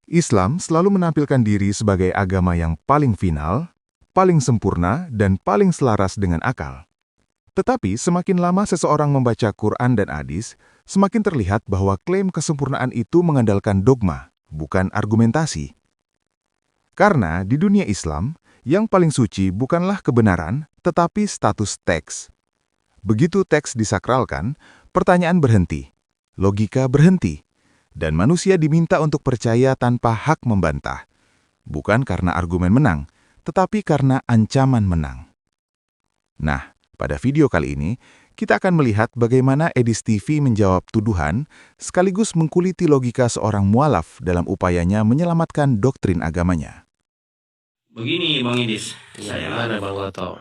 Islam selalu menampilkan diri sebagai agama yang paling final, paling sempurna, dan paling selaras dengan akal. Tetapi semakin lama seseorang membaca Quran dan hadis, semakin terlihat bahwa klaim kesempurnaan itu mengandalkan dogma, bukan argumentasi. Karena di dunia Islam, yang paling suci bukanlah kebenaran, tetapi status teks. Begitu teks disakralkan, pertanyaan berhenti, logika berhenti, dan manusia diminta untuk percaya tanpa hak membantah. Bukan karena argumen menang, tetapi karena ancaman menang. Nah, pada video kali ini, kita akan melihat bagaimana Edis TV menjawab tuduhan sekaligus mengkuliti logika seorang mualaf dalam upayanya menyelamatkan doktrin agamanya. Begini Bang Edis, Gimana Bang Goto?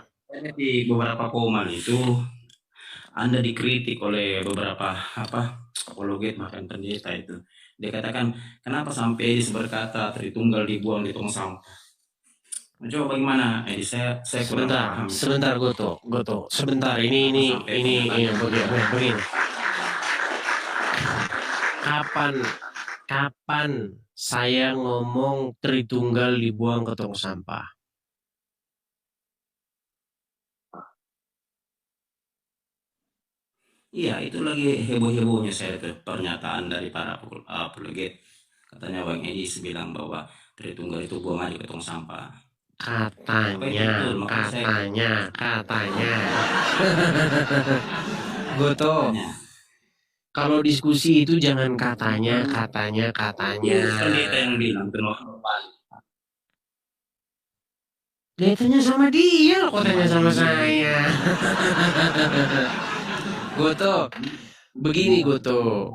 di beberapa komen itu Anda dikritik oleh beberapa apologet makan pendeta itu. Dia katakan, kenapa sampai Edis berkata Tritunggal dibuang di tong sampah? Coba bagaimana Edis? Saya Sebentar Goto. Sebentar, ini begini. Kapan saya ngomong Tritunggal dibuang ke tong sampah? Iya, itu lagi heboh-hebohnya saya tuh pernyataan dari para apologet. Katanya Bang Edis bilang bahwa Tritunggal itu buang aja ke tong sampah. Katanya. Goto, kalau diskusi itu jangan katanya. Pendeta yang bilang Dia tanya sama dia, kok tanya sama saya. Goto, begini Goto.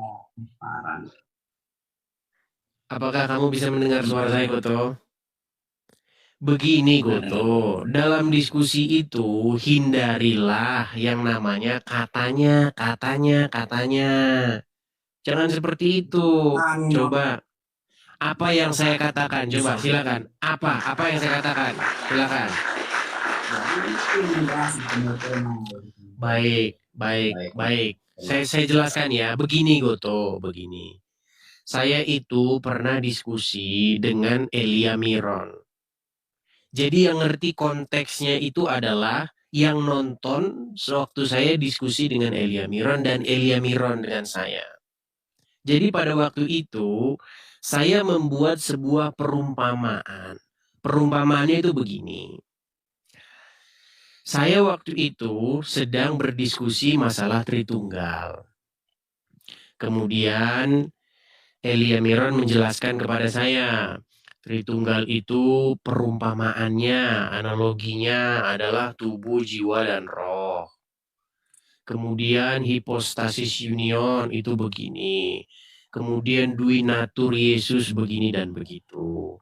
Apakah kamu bisa mendengar suara saya Goto? Begini Goto, dalam diskusi itu hindarilah yang namanya katanya. Jangan seperti itu. Coba, apa yang saya katakan? Coba silakan. Apa yang saya katakan? Silakan. Baik. Saya jelaskan ya. Begini Goto, begini. Saya itu pernah diskusi dengan Elia Miron. Jadi yang ngerti konteksnya itu adalah yang nonton sewaktu saya diskusi dengan Elia Miron dan Elia Miron dengan saya. Jadi pada waktu itu saya membuat sebuah perumpamaan. Perumpamaannya itu begini. Saya waktu itu sedang berdiskusi masalah Tritunggal. Kemudian Elia Miron menjelaskan kepada saya, Tritunggal itu perumpamaannya, analoginya adalah tubuh, jiwa, dan roh. Kemudian hipostasis union itu begini. Kemudian dui natur Yesus begini dan begitu.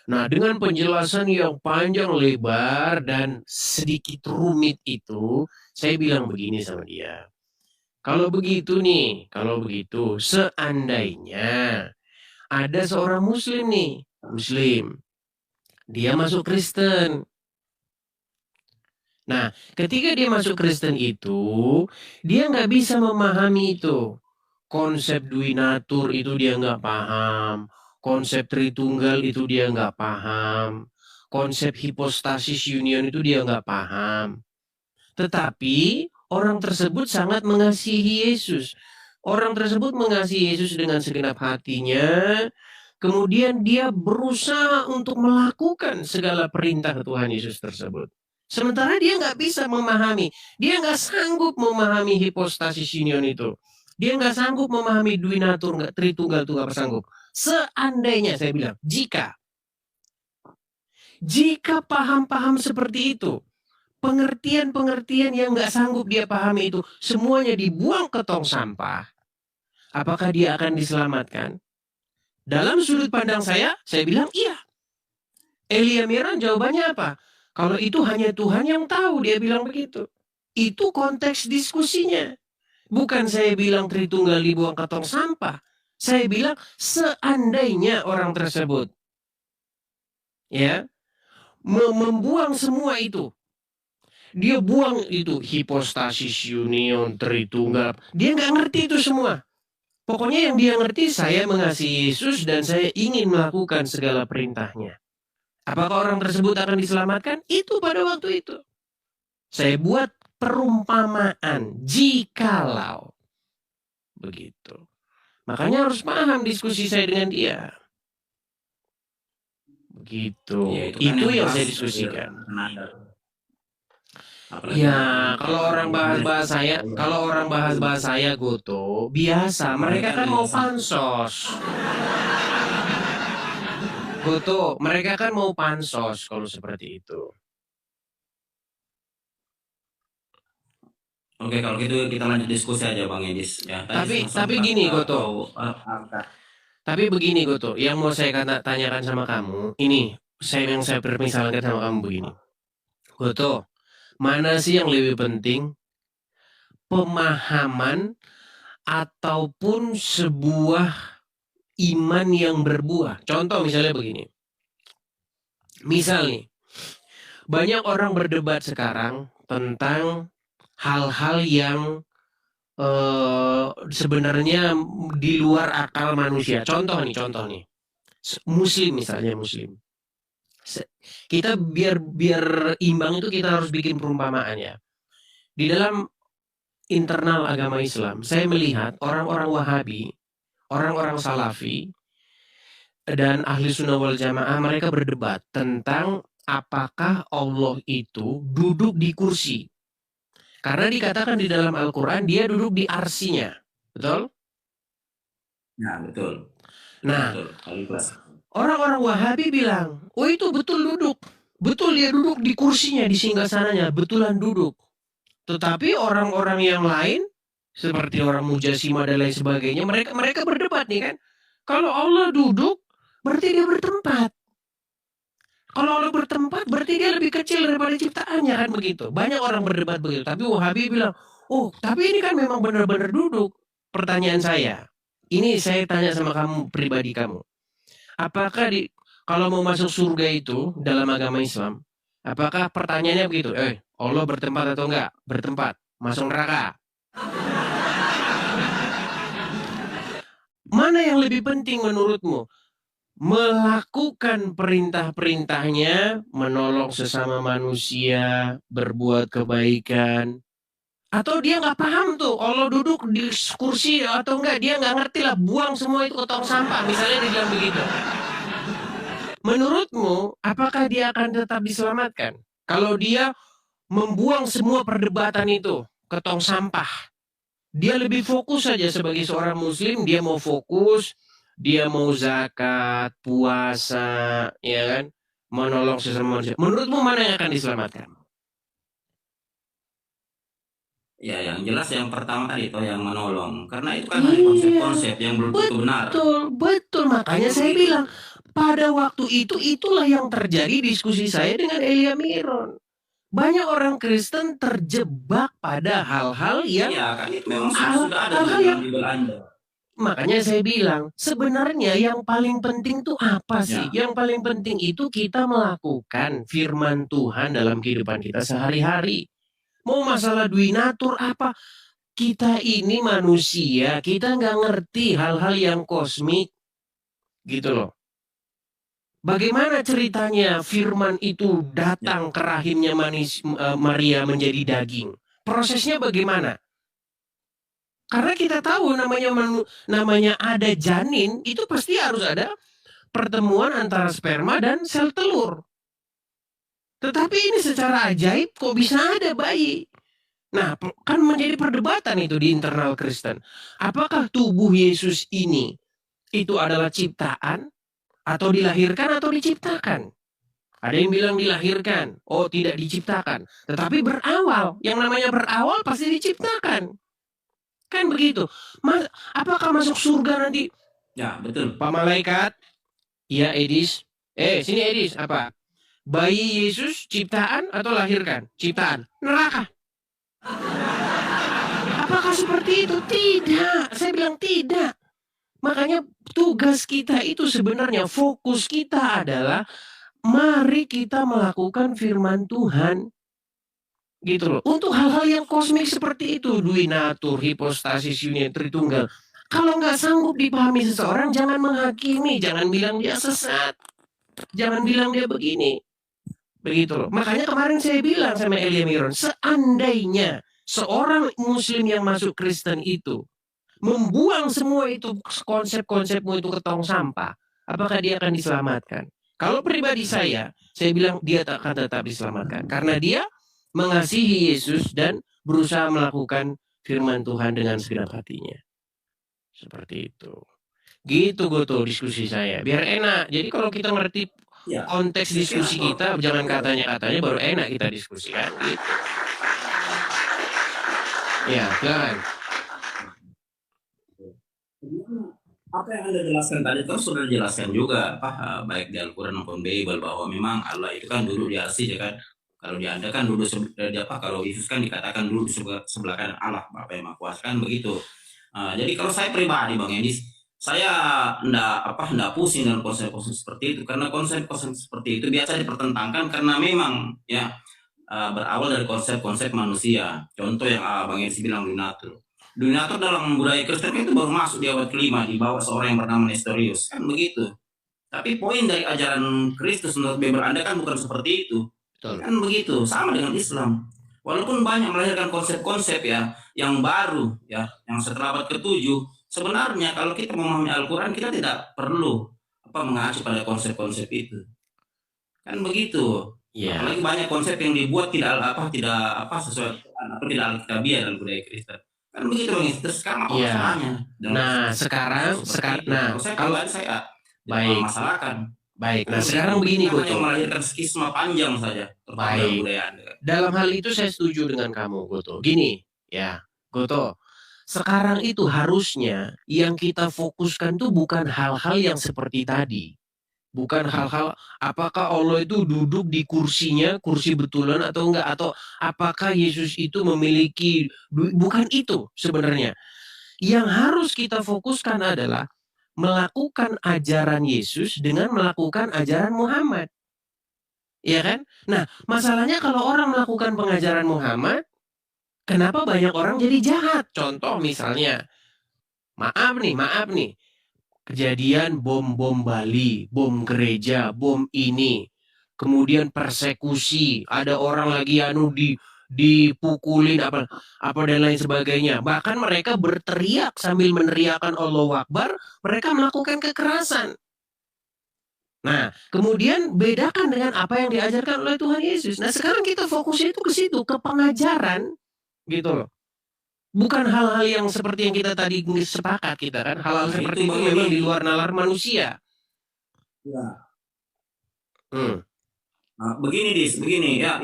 Nah, dengan penjelasan yang panjang lebar dan sedikit rumit itu, saya bilang begini sama dia. Kalau begitu, seandainya ada seorang muslim, dia masuk Kristen. Nah, ketika dia masuk Kristen itu, dia nggak bisa memahami itu. Konsep dui natur itu dia nggak paham. Konsep Tritunggal itu dia nggak paham. Konsep hipostasis union itu dia nggak paham. Tetapi orang tersebut sangat mengasihi Yesus. Orang tersebut mengasihi Yesus dengan segenap hatinya. Kemudian dia berusaha untuk melakukan segala perintah Tuhan Yesus tersebut. Sementara dia nggak bisa memahami. Dia nggak sanggup memahami hipostasis union itu. Dia nggak sanggup memahami dui natur, Tritunggal itu nggak sanggup. Seandainya saya bilang, jika paham-paham seperti itu, pengertian-pengertian yang nggak sanggup dia pahami itu, semuanya dibuang ke tong sampah, apakah dia akan diselamatkan? Dalam sudut pandang saya bilang iya. Elia Miron jawabannya apa? Kalau itu hanya Tuhan yang tahu, dia bilang begitu. Itu konteks diskusinya. Bukan saya bilang Tritunggal dibuang ke tong sampah. Saya bilang seandainya orang tersebut ya membuang semua itu. Dia buang itu hipostasis union, Tritunggal. Dia nggak ngerti itu semua. Pokoknya yang dia ngerti, saya mengasihi Yesus dan saya ingin melakukan segala perintahnya. Apakah orang tersebut akan diselamatkan? Itu pada waktu itu. Saya buat perumpamaan, jikalau. Begitu. Makanya harus paham diskusi saya dengan dia. Begitu. Ya, itu kan Itu yang jelas saya diskusikan. nada. Apalagi Ya, kalau orang bahas saya, Goto, biasa. Mereka kan mau pansos. Goto, mereka kan mau pansos kalau seperti itu. Oke, kalau gitu kita lanjut diskusi aja Bang Edis. Ya, Tapi gini, Goto. Tapi begini, Goto. Yang mau saya tanyakan sama kamu, ini yang saya permisalkan sama kamu begini. Goto, mana sih yang lebih penting? Pemahaman ataupun sebuah iman yang berbuah. Contoh misalnya begini. Misal nih, banyak orang berdebat sekarang tentang hal-hal yang sebenarnya di luar akal manusia. Contoh nih. Muslim misalnya, Muslim. Kita biar imbang itu kita harus bikin perumpamaan ya. Di dalam internal agama Islam, saya melihat orang-orang Wahabi, orang-orang Salafi, dan ahli sunnah wal jamaah, mereka berdebat tentang apakah Allah itu duduk di kursi. Karena dikatakan di dalam Al-Quran dia duduk di arsinya. Betul? Ya, betul. Nah, Betul. orang-orang Wahabi bilang, oh itu betul duduk. Betul dia duduk di kursinya, di singgasananya, betulan duduk. Tetapi orang-orang yang lain, seperti orang Mujasimah dan lain sebagainya, mereka berdebat nih kan. Kalau Allah duduk, berarti dia bertempat. Kalau Allah bertempat, berarti dia lebih kecil daripada ciptaannya kan begitu. Banyak orang berdebat begitu. Tapi Wahabi bilang, oh tapi ini kan memang benar-benar duduk. Pertanyaan saya, ini saya tanya sama kamu pribadi kamu. Apakah kalau mau masuk surga itu dalam agama Islam, apakah pertanyaannya begitu? Allah bertempat atau enggak? Bertempat. Masuk neraka. Mana yang lebih penting menurutmu? Melakukan perintah-perintahnya, menolong sesama manusia, berbuat kebaikan. Atau dia nggak paham tuh, Allah duduk di kursi atau enggak, dia nggak ngerti lah, buang semua itu ke tong sampah, misalnya dia bilang begitu. Menurutmu, apakah dia akan tetap diselamatkan? Kalau dia membuang semua perdebatan itu ke tong sampah, dia lebih fokus saja sebagai seorang muslim, dia mau fokus, dia mau zakat, puasa, ya kan, menolong sesama manusia. Menurutmu mana yang akan diselamatkan? Ya, yang jelas yang pertama tadi itu yang menolong. Karena itu kan konsep-konsep yang belum tentu benar. Betul. Makanya saya bilang, pada waktu itu, itulah yang terjadi diskusi saya dengan Elia Miron. Banyak orang Kristen terjebak pada hal-hal yang... Iya, kan itu memang sudah ada dalam Bible Anda. Makanya saya bilang, sebenarnya yang paling penting itu apa sih? Ya. Yang paling penting itu kita melakukan firman Tuhan dalam kehidupan kita sehari-hari. Mau masalah duinatur apa? Kita ini manusia, kita nggak ngerti hal-hal yang kosmik. Gitu loh. Bagaimana ceritanya firman itu datang ke rahimnya Maria menjadi daging? Prosesnya bagaimana? Karena kita tahu namanya ada janin, itu pasti harus ada pertemuan antara sperma dan sel telur. Tetapi ini secara ajaib kok bisa ada bayi? Nah, kan menjadi perdebatan itu di internal Kristen. Apakah tubuh Yesus ini itu adalah ciptaan atau dilahirkan atau diciptakan? Ada yang bilang dilahirkan, oh tidak diciptakan. Tetapi berawal, yang namanya berawal pasti diciptakan. Kan begitu. Apakah masuk surga nanti? Ya, betul. Pak Malaikat, ya Edis. Sini Edis, apa? Bayi Yesus ciptaan atau lahirkan? Ciptaan. Neraka. Apakah seperti itu? Tidak. Saya bilang tidak. Makanya tugas kita itu sebenarnya, fokus kita adalah mari kita melakukan firman Tuhan. Gitu loh. Untuk hal-hal yang kosmik seperti itu, duinatur, hipostasis, unit, tritunggal, Kalau nggak sanggup dipahami seseorang, jangan menghakimi, jangan bilang dia sesat, jangan bilang dia begini. Begitu loh. Makanya kemarin saya bilang sama Elia Miron, seandainya seorang muslim yang masuk Kristen itu membuang semua itu konsep-konsepmu itu ke tong sampah, apakah dia akan diselamatkan? Kalau pribadi saya bilang dia akan tetap diselamatkan karena dia mengasihi Yesus dan berusaha melakukan firman Tuhan dengan segenap hatinya. Seperti itu. Gitu Goto diskusi saya. Biar enak. Jadi kalau kita ngerti Ya, konteks diskusi kita, jangan katanya-katanya baru enak kita diskusikan. Gitu. Ya, silakan. Apa yang Anda jelaskan tadi kan sudah dijelaskan juga, baik di Al-Quran maupun Bible, bahwa memang Allah itu kan duduk di arsy, ya kan. Kalau di Anda kan duduk kalau Yesus kan dikatakan duduk di sebelah kanan Allah, Bapa yang Maha Kuasa, kan begitu. Jadi kalau saya pribadi Bang Enis, saya enggak pusing dengan konsep-konsep seperti itu, karena konsep-konsep seperti itu biasa dipertentangkan karena memang ya berawal dari konsep-konsep manusia. Contoh yang Bang Enis bilang lunatur. Lunatur dalam budaya Kristen itu baru masuk di abad kelima, dibawa seorang yang bernama Nestorius, kan begitu. Tapi poin dari ajaran Kristus menurut Bible Anda kan bukan seperti itu. Betul. Kan begitu, sama dengan Islam. Walaupun banyak melahirkan konsep-konsep ya yang baru ya, yang setelah abad ke-7, sebenarnya kalau kita memahami Al-Quran kita tidak perlu mengacu pada konsep-konsep itu. Kan begitu. Ya. Apalagi banyak konsep yang dibuat tidak sesuai atau tidak alkitabiah dalam budaya Kristen. Kan begitu Bang. Terus sekarang apa masalahnya? Nah, sekarang kalau saya baik masalahkan. Baik. Nah, sekarang begini Goto. Yang melahirkan skisma panjang saja. Baik. Dalam hal itu saya setuju dengan kamu Goto. Gini, ya, Goto. Sekarang itu harusnya yang kita fokuskan tuh bukan hal-hal yang seperti tadi. Bukan hal-hal apakah Allah itu duduk di kursinya, kursi betulan atau enggak, atau apakah Yesus itu memiliki, bukan itu sebenarnya. Yang harus kita fokuskan adalah melakukan ajaran Yesus dengan melakukan ajaran Muhammad. Ya kan? Nah, masalahnya kalau orang melakukan pengajaran Muhammad, kenapa banyak orang jadi jahat? Contoh misalnya, maaf nih, kejadian bom Bali, bom gereja, bom ini, kemudian persekusi, ada orang lagi dipukulin apa dan lain sebagainya. Bahkan mereka berteriak sambil meneriakkan Allahu Akbar, mereka melakukan kekerasan. Nah, kemudian bedakan dengan apa yang diajarkan oleh Tuhan Yesus. Nah, sekarang kita fokusnya itu ke situ, ke pengajaran, gitu loh. Bukan hal-hal yang seperti yang kita tadi sepakat kita kan, hal-hal seperti itu memang di luar nalar manusia. Ya. Nah, begini ya,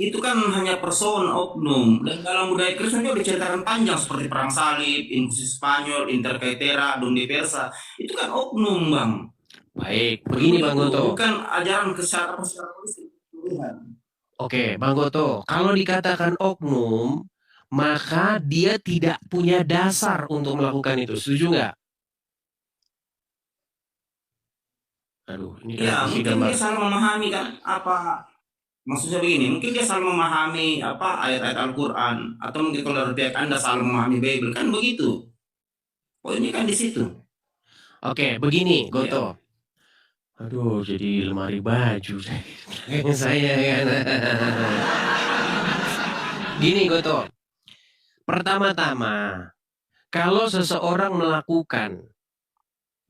itu kan hanya person oknum, dan dalam budaya Kristen juga diceritakan panjang seperti perang salib, Inkuisisi Spanyol, Intercaetera, Dom di Persa, itu kan oknum Bang. Baik, begini Bang Goto. Bukan ajaran secara politik. Oke, Bang Goto, kalau dikatakan oknum, maka dia tidak punya dasar untuk melakukan itu. Setuju nggak? Aduh, ini ya, mungkin dia salah memahami kan apa maksudnya begini. Mungkin dia salah memahami ayat-ayat Al-Quran, atau mungkin kalau dari pihak Anda salah memahami Bible, kan begitu. Poinnya kan di situ. Oke, begini, Goto. Aduh, jadi lemari baju saya kan. Gini, Goto. Pertama-tama, kalau seseorang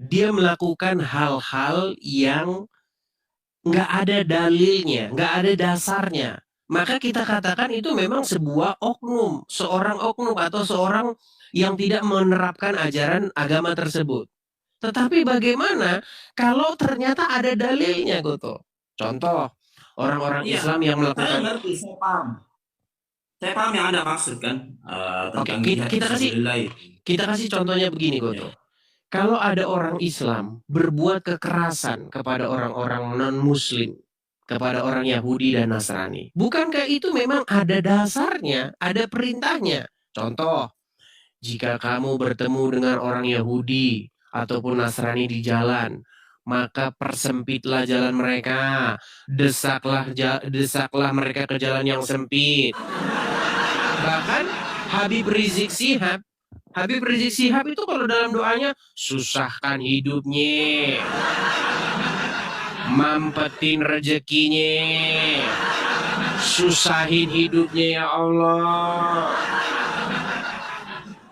dia melakukan hal-hal yang nggak ada dalilnya, nggak ada dasarnya, maka kita katakan itu memang sebuah oknum, seorang oknum atau seorang yang tidak menerapkan ajaran agama tersebut. Tetapi bagaimana kalau ternyata ada dalilnya, Goto? Contoh, orang-orang Islam yang melakukan... Saya ngerti, saya paham. Saya paham yang Anda maksud kan. Oke, kita kasih contohnya begini, Goto. Kalau ada orang Islam berbuat kekerasan kepada orang-orang non-Muslim, kepada orang Yahudi dan Nasrani, bukankah itu memang ada dasarnya, ada perintahnya? Contoh, jika kamu bertemu dengan orang Yahudi ataupun Nasrani di jalan, maka persempitlah jalan mereka, desaklah mereka ke jalan yang sempit. Bahkan Habib Rizik Syihab Habib Rizik Syihab itu kalau dalam doanya, susahkan hidupnya, mampetin rezekinya, susahin hidupnya ya Allah.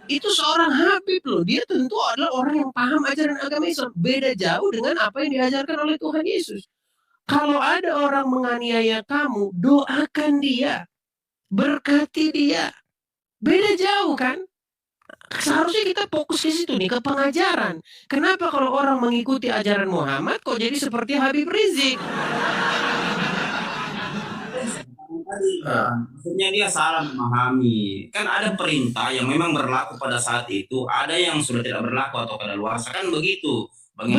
Itu seorang Habib loh, dia tentu adalah orang yang paham ajaran agama Islam. Beda jauh dengan apa yang diajarkan oleh Tuhan Yesus. Kalau ada orang menganiaya kamu, doakan dia, berkati dia. Beda jauh kan? Seharusnya kita fokus ke situ nih, ke pengajaran. Kenapa kalau orang mengikuti ajaran Muhammad kok jadi seperti Habib Rizik? Tadi maksudnya dia salah memahami. Kan ada perintah yang memang berlaku pada saat itu, ada yang sudah tidak berlaku atau kadaluarsa kan begitu. Bang Edi.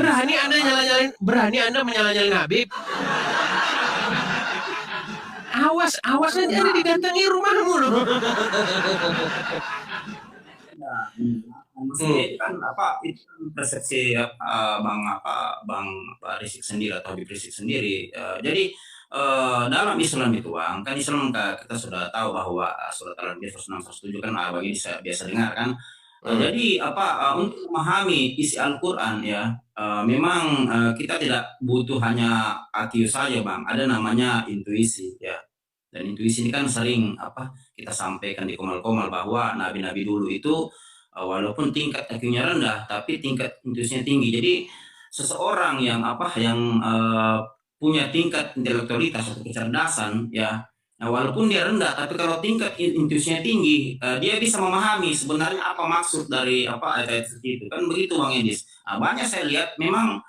Berani Anda menyalah-nyalin Habib? Awas nanti Anda digantengi rumahmu loh. Maksudnya itu kan itu kan persepsi bang Rizik sendiri atau Habib Rizik sendiri. Jadi dalam Islam itu Bang, kan Islam kita sudah tahu bahwa surat Al-Anbiya 106 107 kan Bang ini biasa dengar kan. Jadi untuk memahami isi Al-Qur'an ya, memang kita tidak butuh hanya IQ saja Bang, ada namanya intuisi ya. Dan intuisi ini kan sering kita sampaikan di komal-komal bahwa nabi-nabi dulu itu walaupun tingkat IQ-nya rendah tapi tingkat intuisinya tinggi. Jadi seseorang yang punya tingkat intelektualitas atau kecerdasan ya, walaupun dia rendah tapi kalau tingkat intuisinya tinggi, dia bisa memahami sebenarnya apa maksud dari ayat-ayat seperti itu. Kan begitu Bang Edis. Banyak saya lihat memang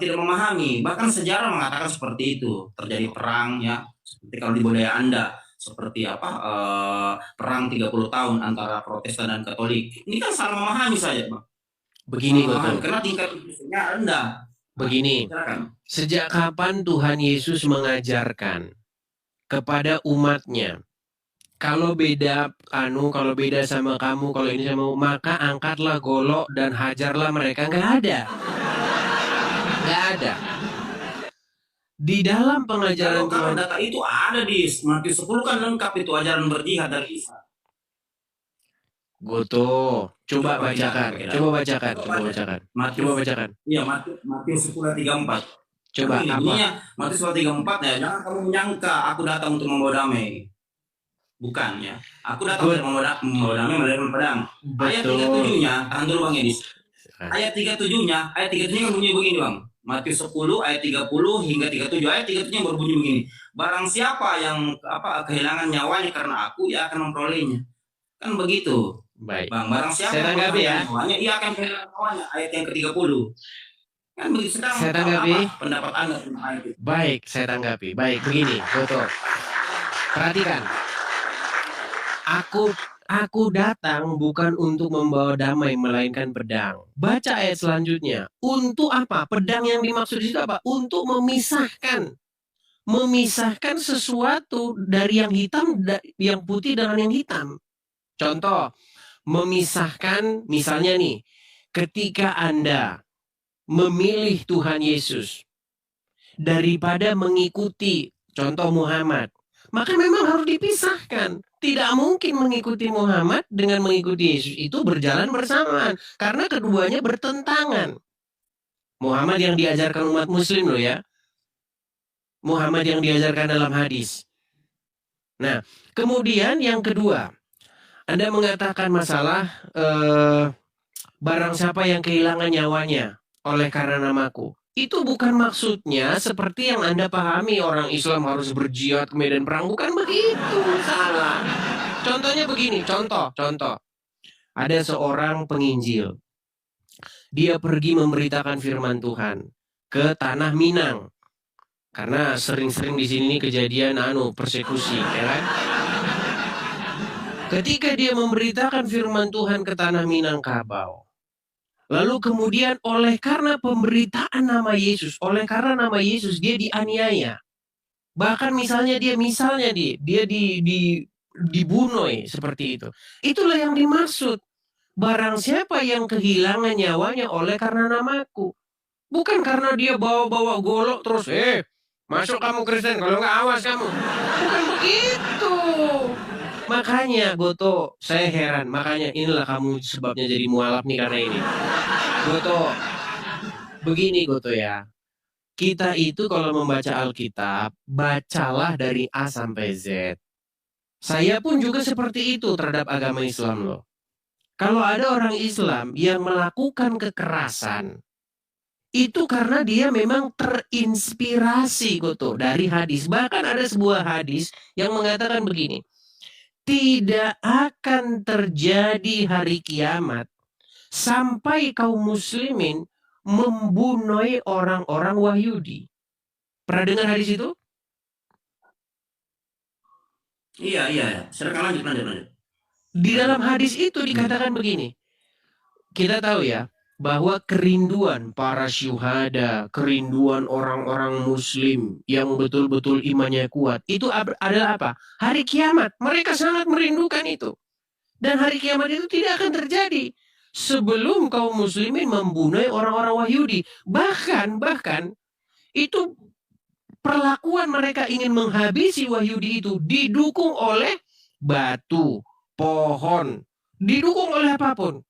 tidak memahami, bahkan sejarah mengatakan seperti itu. Terjadi perang ya, seperti kalau di budaya Anda seperti perang 30 tahun antara Protestan dan Katolik. Ini kan salah memahami saja, Bang. Begini betul. Karena tingkat intuisinya rendah. Begini, sejak kapan Tuhan Yesus mengajarkan kepada umatnya, kalau beda sama kamu, kalau ini sama, maka angkatlah golok dan hajarlah mereka? Nggak ada. Di dalam pengajaran Tuhan, data itu ada di Matius 10 kan lengkap itu ajaran berjihad dari Isa. Goto, coba bacakan. Iya, Matius 10:34. Coba apa? Matius 10:34 ya, jangan kamu menyangka aku datang untuk membawa damai. Bukan ya. Aku datang untuk membawa damai melainkan pedang. Ayat 37-nya, tahan dulu Bang Edis. Ayat 37-nya kan bunyi begini Bang. Matius 10 ayat 30 hingga 37. Ayat 37-nya berbunyi begini. Barang siapa yang kehilangan nyawanya karena aku, ia akan memperolehnya. Kan begitu. Baik. Bang, barang siapa yang kehilangan nyawanya, ia akan kehilangan nyawanya. Ayat yang ke-30. Kan begitu. Saya tanggapi. Pendapat Anda tentang ayat itu? Baik, saya tanggapi. Baik, begini, betul. Perhatikan. Aku datang bukan untuk membawa damai, melainkan pedang. Baca ayat selanjutnya. Untuk apa? Pedang yang dimaksud itu apa? Untuk memisahkan. Memisahkan sesuatu dari yang hitam, yang putih dengan yang hitam. Contoh, memisahkan misalnya nih, ketika Anda memilih Tuhan Yesus daripada mengikuti contoh Muhammad, maka memang harus dipisahkan. Tidak mungkin mengikuti Muhammad dengan mengikuti Yesus itu berjalan bersamaan. Karena keduanya bertentangan. Muhammad yang diajarkan umat muslim loh ya. Muhammad yang diajarkan dalam hadis. Nah, kemudian yang kedua. Anda mengatakan masalah barang siapa yang kehilangan nyawanya oleh karena namaku. Itu bukan maksudnya seperti yang Anda pahami orang Islam harus berjihad ke medan perang. Bukan begitu, salah. Contohnya begini, contoh. Ada seorang penginjil. Dia pergi memberitakan firman Tuhan ke tanah Minang. Karena sering-sering di sini kejadian persekusi, ya kan? Ketika dia memberitakan firman Tuhan ke tanah Minangkabau, lalu kemudian karena pemberitaan nama Yesus, karena nama Yesus dia dianiaya. Bahkan misalnya dia dibunuh seperti itu. Itulah yang dimaksud. Barang siapa yang kehilangan nyawanya oleh karena namaku. Bukan karena dia bawa-bawa golok terus, masuk kamu Kristen, kalau nggak awas kamu. Bukan begitu. Makanya Goto, saya heran. Makanya inilah kamu sebabnya jadi mualaf nih karena ini. Goto, begini Goto ya. Kita itu kalau membaca Alkitab, bacalah dari A sampai Z. Saya pun juga seperti itu terhadap agama Islam loh. Kalau ada orang Islam yang melakukan kekerasan, itu karena dia memang terinspirasi Goto dari hadis. Bahkan ada sebuah hadis yang mengatakan begini, tidak akan terjadi hari kiamat sampai kaum muslimin membunuh orang-orang Wahyudi. Pernah dengar hadis itu? Iya, iya, iya. Silakan lanjut. Di dalam hadis itu dikatakan begini. Kita tahu ya, bahwa kerinduan para syuhada, kerinduan orang-orang muslim yang betul-betul imannya kuat, itu adalah apa? Hari kiamat. Mereka sangat merindukan itu. Dan hari kiamat itu tidak akan terjadi sebelum kaum muslimin membunuh orang-orang Wahyudi. Bahkan itu perlakuan mereka ingin menghabisi Wahyudi itu didukung oleh batu, pohon, didukung oleh apapun.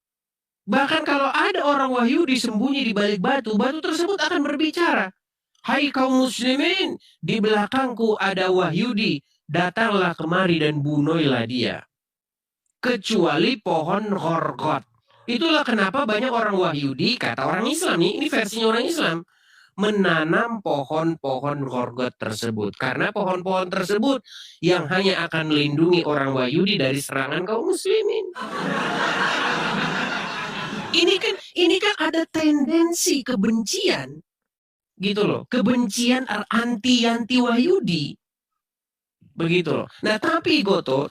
Bahkan kalau ada orang Wahyudi sembunyi di balik batu, batu tersebut akan berbicara. Hai kaum muslimin, di belakangku ada Wahyudi, datanglah kemari dan bunuhlah dia. Kecuali pohon Gorgot. Itulah kenapa banyak orang Wahyudi, kata orang Islam nih, ini versinya orang Islam, menanam pohon-pohon Gorgot tersebut. Karena pohon-pohon tersebut yang hanya akan melindungi orang Wahyudi dari serangan kaum muslimin. Ini kan ada tendensi kebencian, gitu loh, kebencian anti Wahyudi, begitu loh. Nah tapi Goto,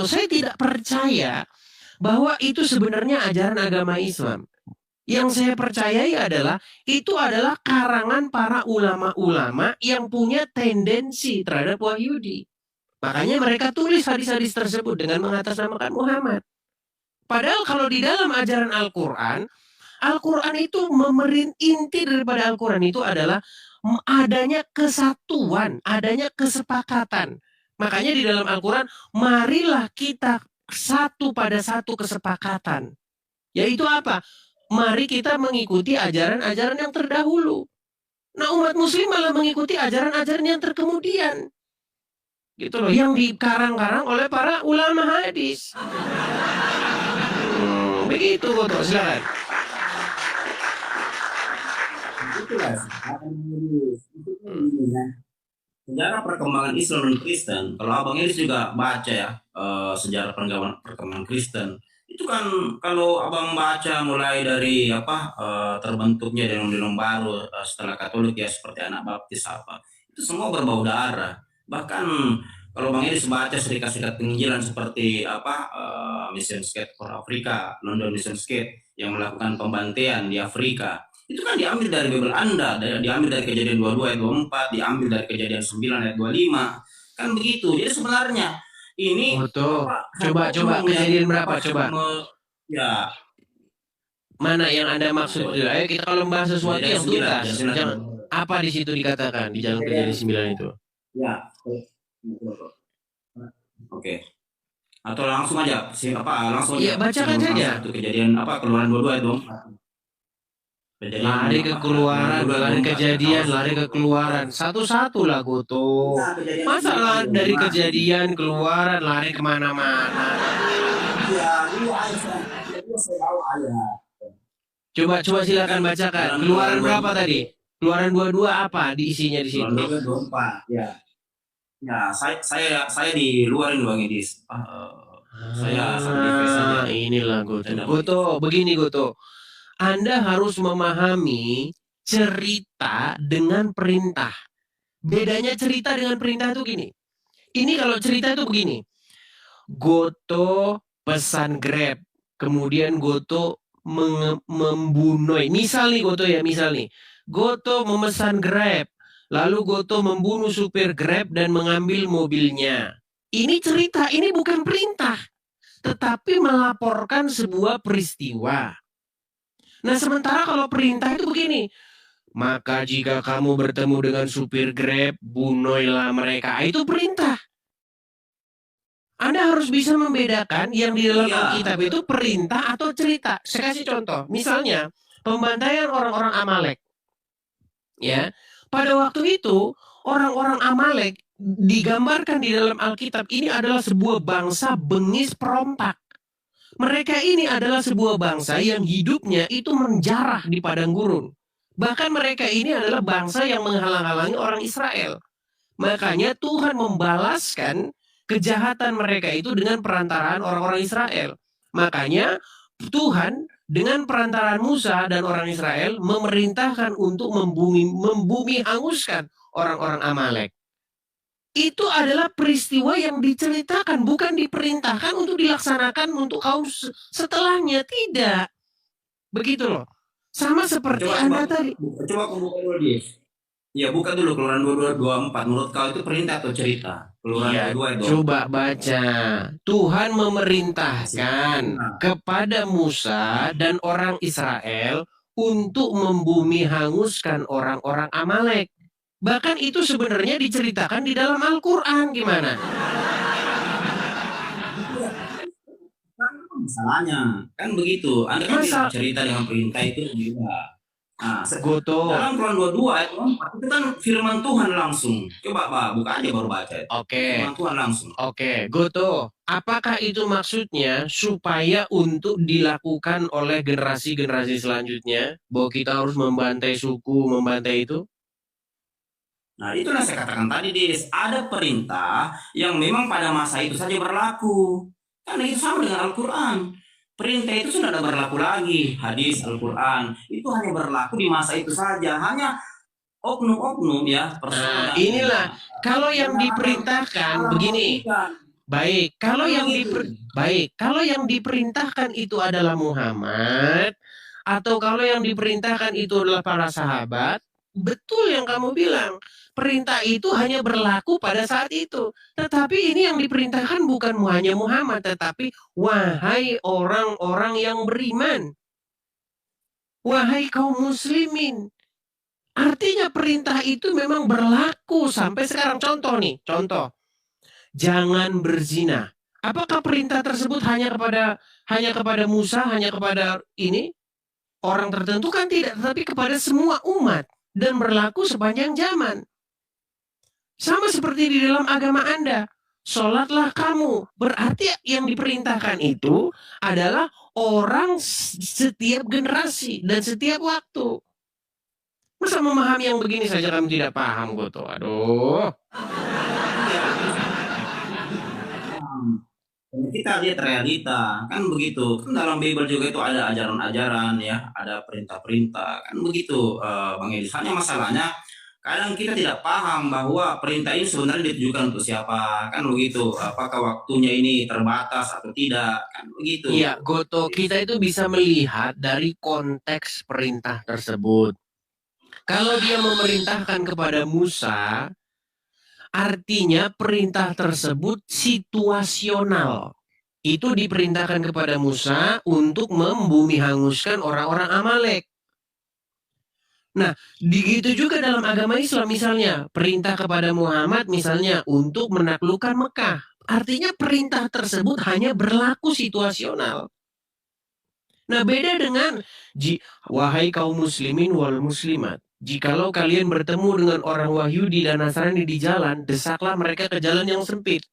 saya tidak percaya bahwa itu sebenarnya ajaran agama Islam. Yang saya percayai adalah itu adalah karangan para ulama-ulama yang punya tendensi terhadap Wahyudi. Makanya mereka tulis hadis-hadis tersebut dengan mengatasnamakan Muhammad. Padahal kalau di dalam ajaran Al-Quran itu inti daripada Al-Quran itu adalah adanya kesatuan, adanya kesepakatan. Makanya di dalam Al-Quran, marilah kita satu pada satu kesepakatan. Yaitu apa? Mari kita mengikuti ajaran-ajaran yang terdahulu. Nah umat muslim malah mengikuti ajaran-ajaran yang terkemudian. Gitu loh, yang dikarang-karang oleh para ulama hadis. Begitu Goto, silakan. Itulah sejarah perkembangan Islam dan Kristen. Kalau Abang Elis juga baca ya sejarah perkembangan Kristen, itu kan kalau Abang baca mulai dari terbentuknya dalam baru setelah Katolik ya seperti anak baptis itu semua berbau darah. Bahkan kalau Bang Elis baca serikat-serikat penginjilan seperti Mission Skate for Africa, London Mission Skate yang melakukan pembantaian di Afrika, itu kan diambil dari Bible Anda, diambil dari Kejadian 22 ayat 24, diambil dari Kejadian 9 ayat 25. Kan begitu. Jadi sebenarnya ini coba Kejadian berapa coba? Ya. Mana yang Anda maksud? Ayo kita kalau membahas sesuatu yang tuntas. Jangan apa di situ dikatakan di Jalan Kejadian 9 itu? Ya. Oke. Atau langsung aja langsung ya bacakan saja. Kejadian Keluaran 22 ayat 24. Lari ke Keluaran, lari Kejadian, lari ke Keluaran. Satu-satu lah Goto. Masa lari dari Kejadian, Keluaran, lari kemana-mana. Coba silakan bacakan. Keluaran berapa tadi? Keluaran 22 apa diisinya di situ? 24 ya. Ya, saya di luar ini Bang Edis. Inilah Goto. Goto, begini Goto. Anda harus memahami cerita dengan perintah. Bedanya cerita dengan perintah itu gini. Ini kalau cerita itu begini. Goto pesan Grab, kemudian Goto membunuh. Misal nih Goto ya, Goto memesan Grab, lalu Goto membunuh supir Grab dan mengambil mobilnya. Ini cerita, ini bukan perintah, tetapi melaporkan sebuah peristiwa. Nah sementara kalau perintah itu begini, maka jika kamu bertemu dengan supir Grab, bunuhlah mereka. Itu perintah. Anda harus bisa membedakan yang di dalam Iya. Alkitab itu perintah atau cerita. Saya kasih contoh. Misalnya, pembantaian orang-orang Amalek. Ya, pada waktu itu orang-orang Amalek digambarkan di dalam Alkitab ini adalah sebuah bangsa bengis perompak. Mereka ini adalah sebuah bangsa yang hidupnya itu menjarah di padang gurun. Bahkan mereka ini adalah bangsa yang menghalang-halangi orang Israel. Makanya Tuhan membalaskan kejahatan mereka itu dengan perantaraan orang-orang Israel. Makanya Tuhan dengan perantaraan Musa dan orang Israel memerintahkan untuk membumi hanguskan orang-orang Amalek. Itu adalah peristiwa yang diceritakan, bukan diperintahkan untuk dilaksanakan untuk kaum setelahnya. Tidak. Begitu loh. Sama seperti Anda tadi. Coba aku buka dulu dia. Ya, buka dulu Keluaran 22:24. Menurut kau itu perintah atau cerita? Keluaran Ya, 22 coba baca. Tuhan memerintahkan kepada Musa dan orang Israel untuk membumi hanguskan orang-orang Amalek. Bahkan itu sebenarnya diceritakan di dalam Al-Quran. Gimana? Masalahnya kan begitu. Anda kan bisa cerita dengan perintah itu juga. Nah, Goto. dalam Keluaran 22 ayat 4 itu kan firman Tuhan langsung. Coba Pak, buka aja baru baca. Oke. Firman Tuhan langsung. Oke, Goto. Apakah itu maksudnya supaya untuk dilakukan oleh generasi-generasi selanjutnya bahwa kita harus membantai suku, membantai itu? Nah, itulah saya katakan tadi, Des. Ada perintah yang memang pada masa itu saja berlaku. Karena itu sama dengan Al-Quran. Perintah itu sudah tidak berlaku lagi. Hadis Al-Quran itu hanya berlaku di masa itu saja. Hanya oknum-oknum ya. Nah, inilah kalau yang diperintahkan begini. Baik, kalau yang diperintahkan itu adalah Muhammad atau kalau yang diperintahkan itu adalah para sahabat, betul yang kamu bilang. Perintah itu hanya berlaku pada saat itu. Tetapi ini yang diperintahkan bukan hanya Muhammad, tetapi wahai orang-orang yang beriman. Wahai kaum muslimin. Artinya perintah itu memang berlaku sampai sekarang. Contoh nih, contoh. Jangan berzina. Apakah perintah tersebut hanya kepada Musa, hanya kepada ini orang tertentu? Kan tidak, tetapi kepada semua umat dan berlaku sepanjang zaman. Sama seperti di dalam agama Anda. Sholatlah kamu. Berarti yang diperintahkan itu adalah orang setiap generasi dan setiap waktu. Masa memahami yang begini saja kamu tidak paham, Goto? Aduh. Kita lihat realita, kan begitu. Kan dalam Bible juga itu ada ajaran-ajaran ya, ada perintah-perintah, kan begitu Bang Edis. Hanya masalahnya kadang kita tidak paham bahwa perintah ini sebenarnya ditujukan untuk siapa, kan begitu. Apakah waktunya ini terbatas atau tidak, kan begitu. Iya, Goto, kita itu bisa melihat dari konteks perintah tersebut. Kalau dia memerintahkan kepada Musa, artinya perintah tersebut situasional. Itu diperintahkan kepada Musa untuk membumi hanguskan orang-orang Amalek. Nah, begitu juga dalam agama Islam misalnya, perintah kepada Muhammad misalnya untuk menaklukkan Mekah. Artinya perintah tersebut hanya berlaku situasional. Nah, beda dengan wahai kaum muslimin wal muslimat. Jikalau kalian bertemu dengan orang Wahyudi dan Nasrani di jalan, desaklah mereka ke jalan yang sempit.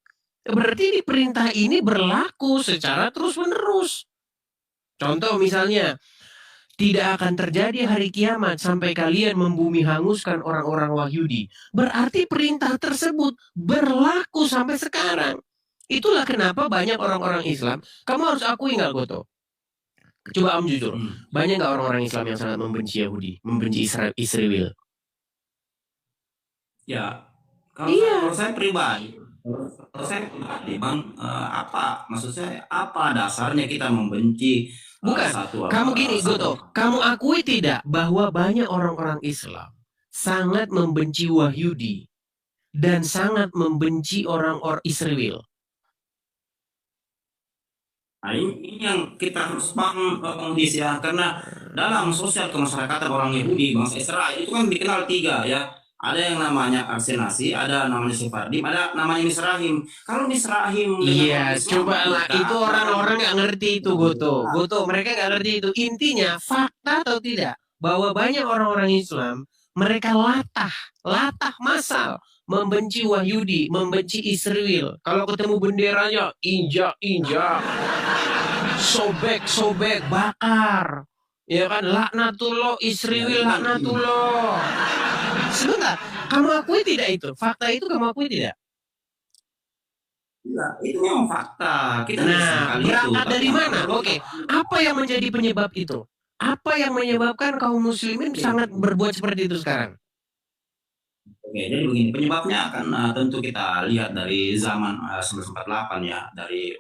Berarti di perintah ini berlaku secara terus-menerus. Contoh misalnya, tidak akan terjadi hari kiamat sampai kalian membumi hanguskan orang-orang Wahyudi. Berarti perintah tersebut berlaku sampai sekarang. Itulah kenapa banyak orang-orang Islam, kamu harus akui nggak, Goto? Coba Om jujur, banyak nggak orang-orang Islam yang sangat membenci Yahudi, membenci Israel? Ya, kalau saya pribadi, Bang, apa maksud saya? Apa dasarnya kita membenci? Bukan, kamu gini, Goto, kamu akui tidak bahwa banyak orang-orang Islam sangat membenci Wahyudi dan sangat membenci orang-orang Israel? Nah, ini yang kita harus paham kondisi ya, karena dalam sosial kemasyarakatan orang Yahudi, bangsa Israel itu kan dikenal tiga ya. Ada yang namanya Arsenasi, ada namanya Sephardim, ada namanya Misrahim. Kalau Misrahim dengan Iya, orang Islam, cobalah maka itu orang-orang nggak ngerti itu, Goto, mereka nggak ngerti itu. Intinya fakta atau tidak bahwa banyak orang-orang Islam mereka latah masal membenci Wahyudi, membenci Israel. Kalau ketemu benderanya injak, sobek, bakar. Ya kan, laknatullah Israel, laknatullah. Sebentar, kamu akui tidak itu? Fakta itu kamu akui tidak? Iya, itu memang fakta. Kita bisa Nah, kali itu. berangkat Tapi dari yang mana? perlu Oke, apa yang menjadi penyebab itu? Apa yang menyebabkan kaum muslimin sangat berbuat seperti itu sekarang? Oke, jadi begini, penyebabnya kan tentu kita lihat dari zaman 1948 ya, dari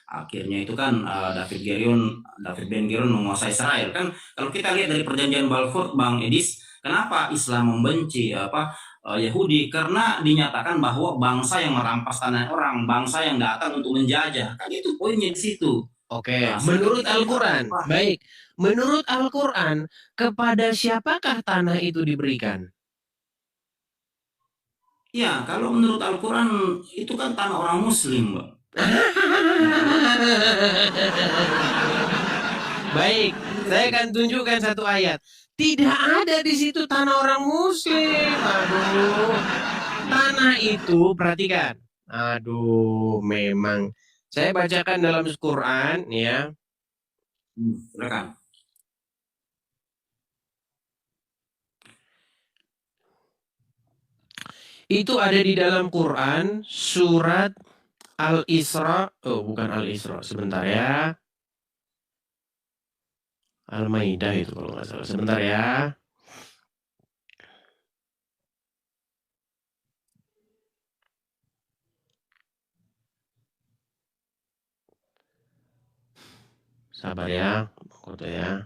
akhirnya itu kan David Ben Gurion menguasai Israel kan. Kalau kita lihat dari perjanjian Balfour, Bang Edis, kenapa Islam membenci Yahudi? Karena dinyatakan bahwa bangsa yang merampas tanah orang, bangsa yang datang untuk menjajah, kan itu poinnya di situ. Oke, Nah, menurut kita lihat Al-Quran, apa? baik. Menurut Al-Quran, kepada siapakah tanah itu diberikan? Ya, kalau menurut Al-Quran itu kan tanah orang Muslim, Bang. Baik, saya akan tunjukkan satu ayat. Tidak ada di situ tanah orang Muslim. Aduh, tanah itu perhatikan. Aduh, memang. Saya bacakan dalam Quran ya. Silakan. Itu ada di dalam Quran surat Al-Isra. Oh, bukan Al-Isra. Sebentar ya. Al-Maidah itu kalau nggak salah. Sebentar ya. Sabar ya, Koto ya.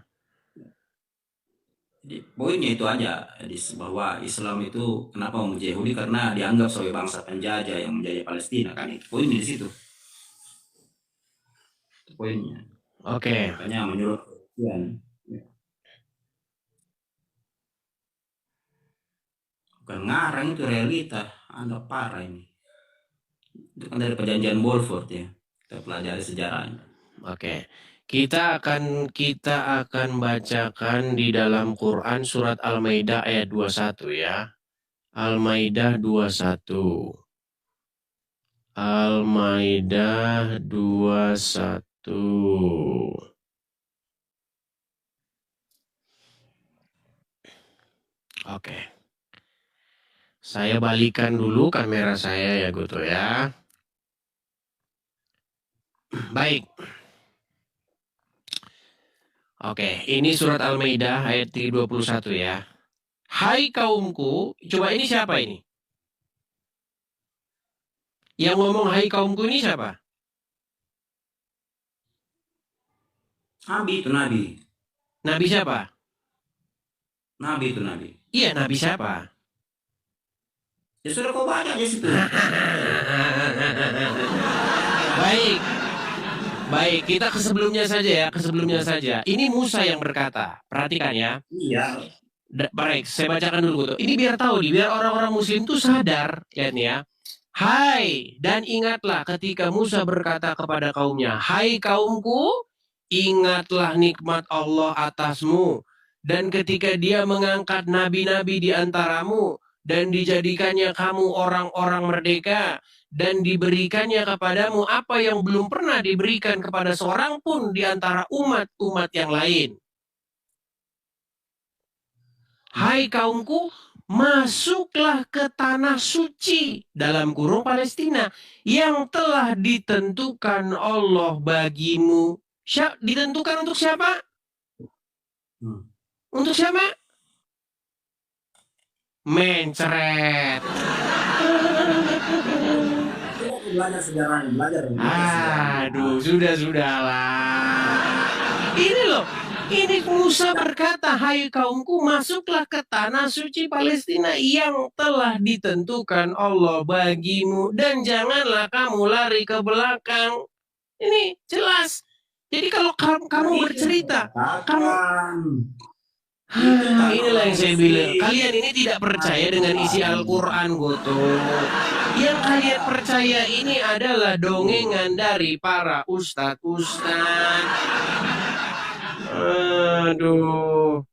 Jadi poinnya itu aja, bahwa Islam itu kenapa memuji Yahudi, karena dianggap sebagai bangsa penjajah yang menjajah Palestina, kan itu poinnya di situ. Itu poinnya. Oke. Makanya menurut Kristen, bukan ngarang, itu realita. Anda parah ini. Itu kan dari perjanjian Balfour ya. Kita pelajari sejarahnya. Oke. Kita akan bacakan di dalam Quran surat Al-Maidah ayat 21 ya. Al-Maidah 21. Al-Maidah 21. Oke. Saya balikan dulu kamera saya ya, Goto ya. Baik. Oke, ini surat Al-Maidah ayat 21 ya. Hai kaumku, coba ini siapa ini? Yang ngomong hai kaumku ini siapa? Nabi itu Nabi. Nabi siapa? Nabi itu Nabi. Iya, Nabi siapa? Ya sudah kau baca aja situ. Baik, kita ke sebelumnya saja. Ini Musa yang berkata. Perhatikan ya. Iya. Baik, saya bacakan dulu. Ini biar tahu nih, biar orang-orang muslim tuh sadar. Lihat nih ya. Hai, dan ingatlah ketika Musa berkata kepada kaumnya, hai kaumku, ingatlah nikmat Allah atasmu. Dan ketika dia mengangkat nabi-nabi di antaramu, dan dijadikannya kamu orang-orang merdeka, dan diberikannya kepadamu apa yang belum pernah diberikan kepada seorang pun di antara umat-umat yang lain. Hai kaumku, masuklah ke tanah suci dalam kurung Palestina yang telah ditentukan Allah bagimu. Ditentukan untuk siapa? Untuk siapa? Mencret. Belajar sejarahnya, belajar. Aduh, sudahlah. Ini loh, ini Musa berkata, hai kaumku, masuklah ke tanah suci Palestina yang telah ditentukan Allah bagimu. Dan janganlah kamu lari ke belakang. Ini jelas. Jadi kalau kamu bercerita, kamu... Inilah yang saya bilang. Kalian ini tidak percaya dengan isi Al-Quran, Goto. Yang kalian percaya ini adalah dongengan dari para ustadz-ustadz. Aduh.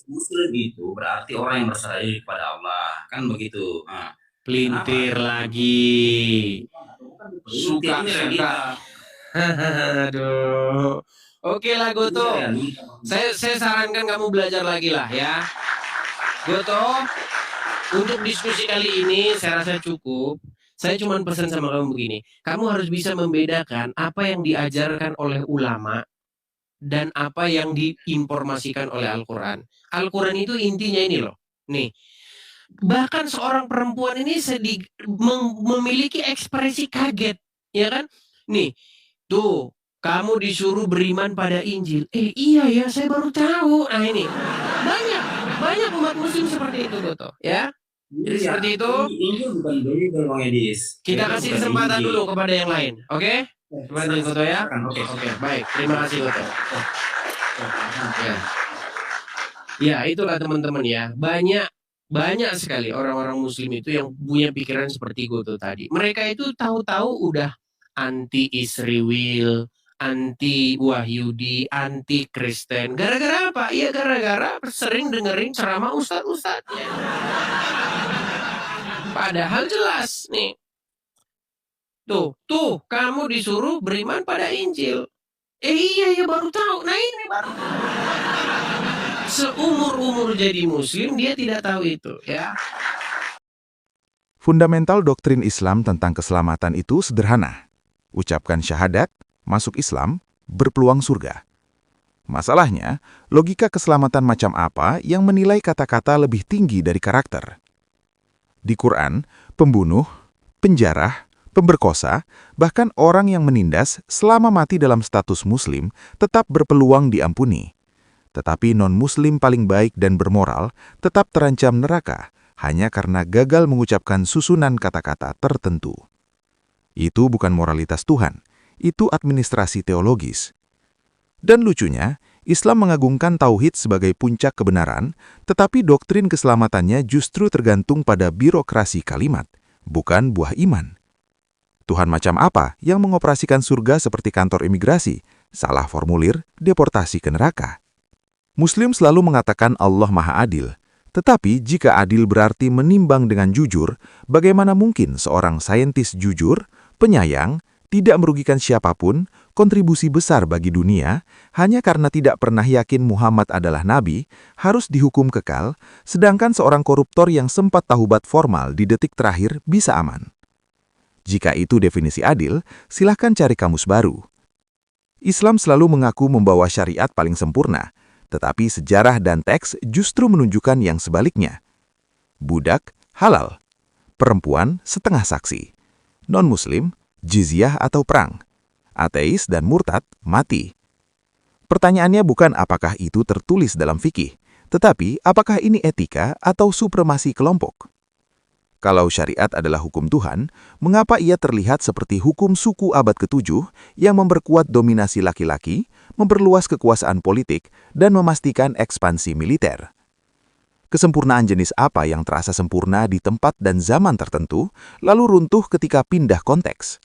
Muslim itu berarti orang yang berserah diri kepada Allah, kan begitu. Pelintir lagi. Suka-suka. Aduh. Oke lah, Goto. Saya sarankan kamu belajar lagi lah ya. Goto, untuk diskusi kali ini saya rasa cukup. Saya cuma pesan sama kamu begini. Kamu harus bisa membedakan apa yang diajarkan oleh ulama dan apa yang diinformasikan oleh Al-Quran. Al-Quran itu intinya ini loh. Nih, bahkan seorang perempuan ini memiliki ekspresi kaget. Ya kan? Nih, tuh. Kamu disuruh beriman pada Injil. Iya ya, saya baru tahu. Nah ini, banyak umat muslim seperti itu, Goto. Ya, jadi seperti itu. Ini bukan Bible, Bang Edis. Kita kasih kesempatan dulu kepada yang lain, oke? Kesempatan Goto ya. Oke, baik. Terima kasih, Goto. Ya, itulah teman-teman ya. Banyak sekali orang-orang muslim itu yang punya pikiran seperti Goto tadi. Mereka itu tahu-tahu udah anti Israel, anti Wahyudi, anti Kristen. Gara-gara apa? Ya gara-gara sering dengerin ceramah ustadz-ustadznya. Padahal jelas nih. Tuh, kamu disuruh beriman pada Injil. Iya ya baru tahu. Nah ini baru. Seumur-umur jadi muslim dia tidak tahu itu ya. Fundamental doktrin Islam tentang keselamatan itu sederhana. Ucapkan syahadat, masuk Islam, berpeluang surga. Masalahnya, logika keselamatan macam apa yang menilai kata-kata lebih tinggi dari karakter? Di Quran, pembunuh, penjarah, pemberkosa, bahkan orang yang menindas selama mati dalam status muslim tetap berpeluang diampuni. Tetapi non-muslim paling baik dan bermoral tetap terancam neraka hanya karena gagal mengucapkan susunan kata-kata tertentu. Itu bukan moralitas Tuhan, itu administrasi teologis. Dan lucunya, Islam mengagungkan tauhid sebagai puncak kebenaran, tetapi doktrin keselamatannya justru tergantung pada birokrasi kalimat, bukan buah iman. Tuhan macam apa yang mengoperasikan surga seperti kantor imigrasi, salah formulir, deportasi ke neraka? Muslim selalu mengatakan Allah Maha Adil, tetapi jika adil berarti menimbang dengan jujur, bagaimana mungkin seorang saintis jujur, penyayang, tidak merugikan siapapun, kontribusi besar bagi dunia, hanya karena tidak pernah yakin Muhammad adalah nabi, harus dihukum kekal, sedangkan seorang koruptor yang sempat taubat formal di detik terakhir bisa aman. Jika itu definisi adil, silahkan cari kamus baru. Islam selalu mengaku membawa syariat paling sempurna, tetapi sejarah dan teks justru menunjukkan yang sebaliknya. Budak, halal. Perempuan, setengah saksi. Non-muslim, jizyah atau perang. Ateis dan murtad, mati. Pertanyaannya bukan apakah itu tertulis dalam fikih, tetapi apakah ini etika atau supremasi kelompok. Kalau syariat adalah hukum Tuhan, mengapa ia terlihat seperti hukum suku abad ke-7 yang memperkuat dominasi laki-laki, memperluas kekuasaan politik, dan memastikan ekspansi militer? Kesempurnaan jenis apa yang terasa sempurna di tempat dan zaman tertentu, lalu runtuh ketika pindah konteks?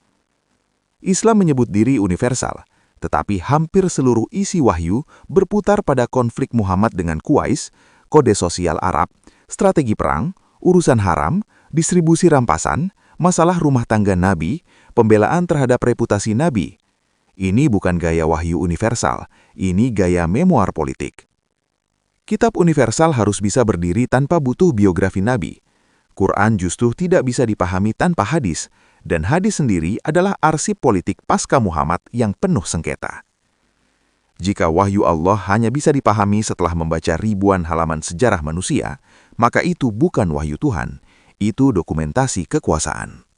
Islam menyebut diri universal, tetapi hampir seluruh isi wahyu berputar pada konflik Muhammad dengan Quraisy, kode sosial Arab, strategi perang, urusan haram, distribusi rampasan, masalah rumah tangga Nabi, pembelaan terhadap reputasi Nabi. Ini bukan gaya wahyu universal, ini gaya memoir politik. Kitab universal harus bisa berdiri tanpa butuh biografi Nabi. Quran justru tidak bisa dipahami tanpa hadis, dan hadis sendiri adalah arsip politik pasca Muhammad yang penuh sengketa. Jika wahyu Allah hanya bisa dipahami setelah membaca ribuan halaman sejarah manusia, maka itu bukan wahyu Tuhan, itu dokumentasi kekuasaan.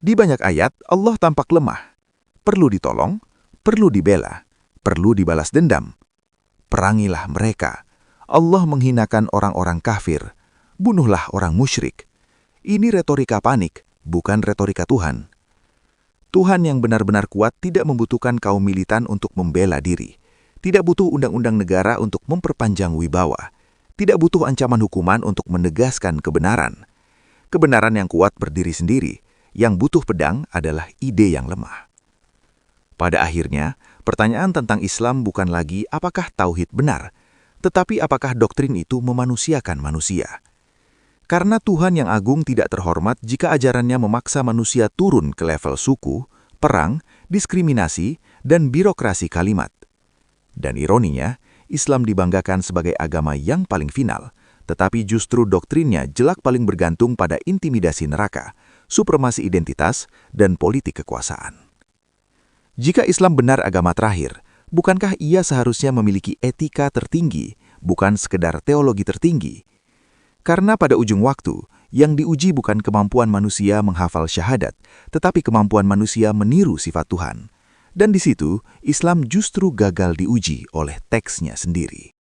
Di banyak ayat, Allah tampak lemah. Perlu ditolong, perlu dibela, perlu dibalas dendam. Perangilah mereka. Allah menghinakan orang-orang kafir. Bunuhlah orang musyrik. Ini retorika panik, bukan retorika Tuhan. Tuhan yang benar-benar kuat tidak membutuhkan kaum militan untuk membela diri. Tidak butuh undang-undang negara untuk memperpanjang wibawa. tidak butuh ancaman hukuman untuk menegaskan kebenaran. Kebenaran yang kuat berdiri sendiri, yang butuh pedang adalah ide yang lemah. Pada akhirnya, pertanyaan tentang Islam bukan lagi apakah tauhid benar, tetapi apakah doktrin itu memanusiakan manusia. Karena Tuhan yang agung tidak terhormat jika ajarannya memaksa manusia turun ke level suku, perang, diskriminasi, dan birokrasi kalimat. Dan ironinya, Islam dibanggakan sebagai agama yang paling final, tetapi justru doktrinnya jelak paling bergantung pada intimidasi neraka, supremasi identitas, dan politik kekuasaan. Jika Islam benar agama terakhir, bukankah ia seharusnya memiliki etika tertinggi, bukan sekedar teologi tertinggi? Karena pada ujung waktu, yang diuji bukan kemampuan manusia menghafal syahadat, tetapi kemampuan manusia meniru sifat Tuhan. Dan di situ, Islam justru gagal diuji oleh teksnya sendiri.